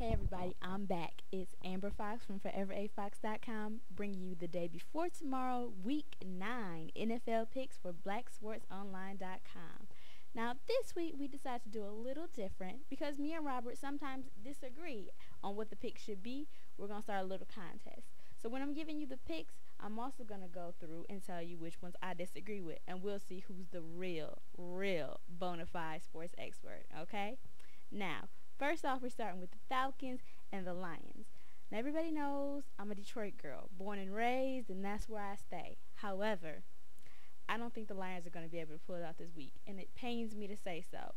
Hey everybody, I'm back. It's Amber Fox from ForeverAFox.com bringing you the day before tomorrow, week 9 NFL picks for Blacksportsonline.com. Now this week we decided to do a little different because me and Robert sometimes disagree on what the picks should be. We're going to start a little contest. So when I'm giving you the picks, I'm also going to go through and tell you which ones I disagree with, and we'll see who's the real bona fide sports expert, okay? Now, first off, we're starting with the Falcons and the Lions. Now, everybody knows I'm a Detroit girl, born and raised, and that's where I stay. However, I don't think the Lions are going to be able to pull it out this week, and it pains me to say so.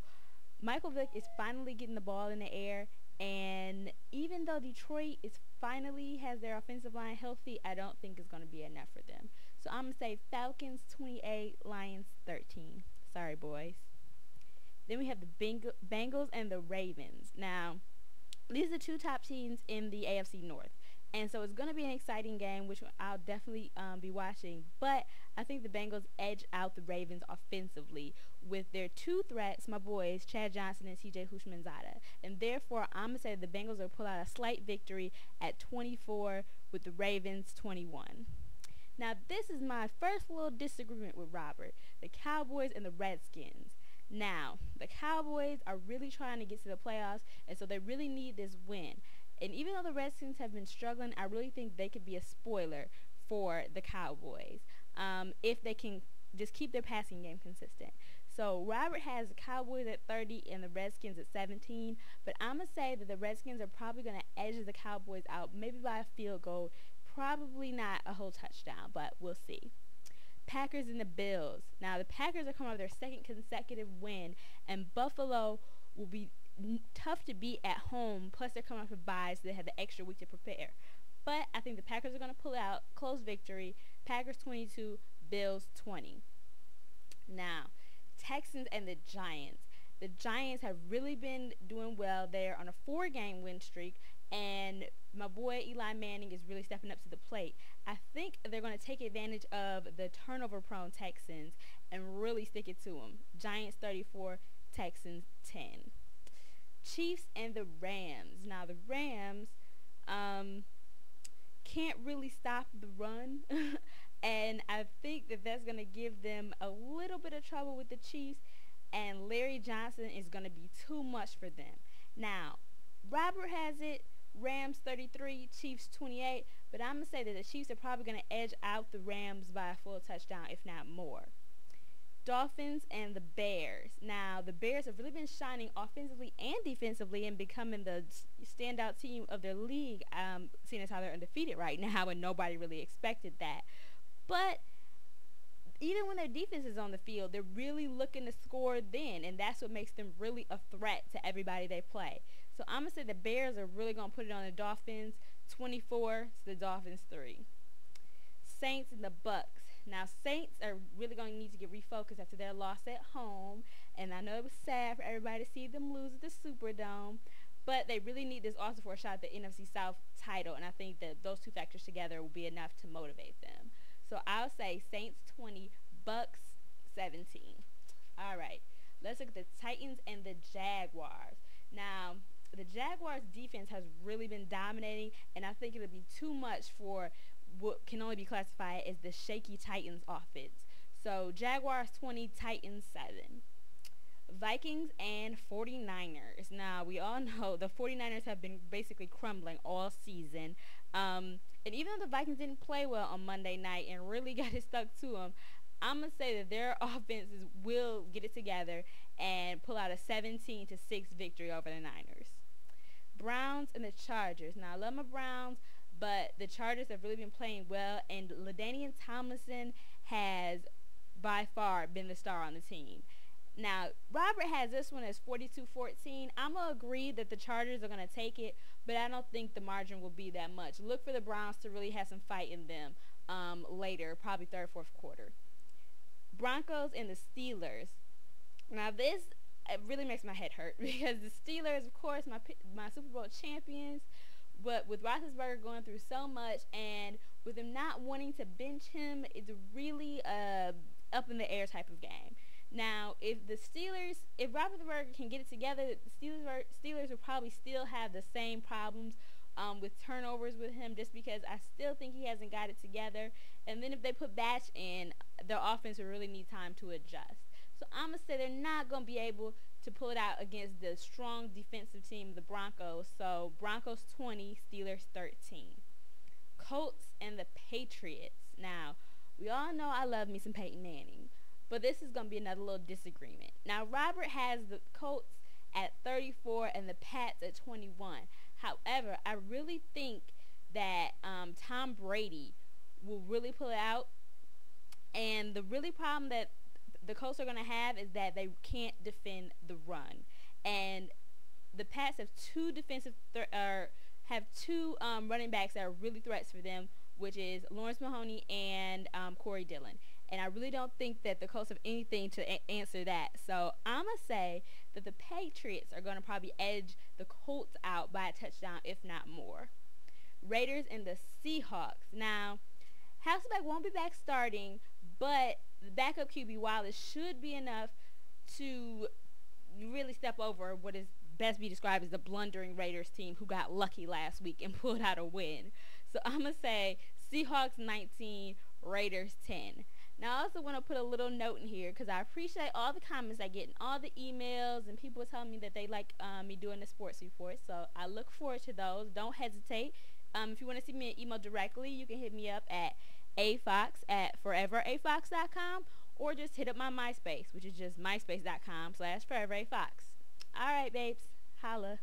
Michael Vick is finally getting the ball in the air, and even though Detroit is finally has their offensive line healthy, I don't think it's going to be enough for them. So I'm going to say Falcons 28, Lions 13. Sorry, boys. Then we have the Bengals and the Ravens. Now, these are the two top teams in the AFC North. And so it's going to be an exciting game, which I'll definitely be watching. But I think the Bengals edge out the Ravens offensively with their two threats, my boys, Chad Johnson and TJ Houshmandzadeh. And therefore, I'm going to say the Bengals will pull out a slight victory at 24 with the Ravens 21. Now, this is my first little disagreement with Robert. The Cowboys and the Redskins. Now, the Cowboys are really trying to get to the playoffs, and so they really need this win. And even though the Redskins have been struggling, I really think they could be a spoiler for the Cowboys if they can just keep their passing game consistent. So Robert has the Cowboys at 30 and the Redskins at 17, but I'm going to say that the Redskins are probably going to edge the Cowboys out, maybe by a field goal, probably not a whole touchdown, but we'll see. Packers and the Bills. Now, the Packers are coming off their second consecutive win, and Buffalo will be tough to beat at home, plus they're coming off a bye, so they have the extra week to prepare. But I think the Packers are going to pull out close victory. Packers 22, Bills 20. Now, Texans and the Giants. The Giants have really been doing well. They're on a 4-game win streak, and my boy Eli Manning is really stepping up to the plate. I think they're going to take advantage of the turnover-prone Texans and really stick it to them. Giants 34, Texans 10. Chiefs and the Rams. Now, the Rams can't really stop the run, and I think that that's going to give them a little bit of trouble with the Chiefs, and Larry Johnson is going to be too much for them. Now, Robert has it, Rams 33, Chiefs 28, but I'm going to say that the Chiefs are probably going to edge out the Rams by a full touchdown, if not more. Dolphins and the Bears. Now, the Bears have really been shining offensively and defensively and becoming the standout team of their league, seeing as how they're undefeated right now, and nobody really expected that. But even when their defense is on the field, they're really looking to score then, and that's what makes them really a threat to everybody they play. So I'm going to say the Bears are really going to put it on the Dolphins, 24 to the Dolphins 3. Saints and the Bucks. Now, Saints are really going to need to get refocused after their loss at home, and I know it was sad for everybody to see them lose at the Superdome, but they really need this also for a shot at the NFC South title, and I think that those two factors together will be enough to motivate them. So I'll say Saints 20, Bucks 17. All right, let's look at the Titans and the Jaguars. Now, the Jaguars' defense has really been dominating, and I think it'll be too much for what can only be classified as the shaky Titans offense. So Jaguars 20, Titans 7. Vikings and 49ers. Now, we all know the 49ers have been basically crumbling all season. And even though the Vikings didn't play well on Monday night and really got it stuck to them, I'm going to say that their offenses will get it together and pull out a 17-6 victory over the Niners. Browns and the Chargers. Now, I love my Browns, but the Chargers have really been playing well, and LaDainian Tomlinson has by far been the star on the team. Now, Robert has this one as 42-14. I'm going to agree that the Chargers are going to take it, but I don't think the margin will be that much. Look for the Browns to really have some fight in them later, probably third, fourth quarter. Broncos and the Steelers. Now, this it really makes my head hurt because the Steelers, of course, my Super Bowl champions, but with Roethlisberger going through so much and with him not wanting to bench him, it's really up in the air type of game. Now, if Roethlisberger can get it together, the Steelers will probably still have the same problems with turnovers with him, just because I still think he hasn't got it together. And then if they put Batch in, their offense will really need time to adjust. So I'm going to say they're not going to be able to pull it out against the strong defensive team, the Broncos. So Broncos 20, Steelers 13. Colts and the Patriots. Now, we all know I love me some Peyton Manning, but this is going to be another little disagreement. Now, Robert has the Colts at 34 and the Pats at 21. However, I really think that Tom Brady will really pull it out. And the really problem that the Colts are going to have is that they can't defend the run. And the Pats have two running backs that are really threats for them, which is Lawrence Mahoney and Corey Dillon. And I really don't think that the Colts have anything to answer that. So I'm going to say that the Patriots are going to probably edge the Colts out by a touchdown, if not more. Raiders and the Seahawks. Now, Hasselbeck won't be back starting, but the backup QB Wallace should be enough to really step over what is best be described as the blundering Raiders team who got lucky last week and pulled out a win. So I'm going to say Seahawks 19, Raiders 10. Now, I also want to put a little note in here because I appreciate all the comments I get and all the emails, and people telling me that they like me doing the sports report. So I look forward to those. Don't hesitate. If you want to send me an email directly, you can hit me up at afox@foreverafox.com, or just hit up my MySpace, which is just myspace.com/foreverafox. All right, babes. Holla.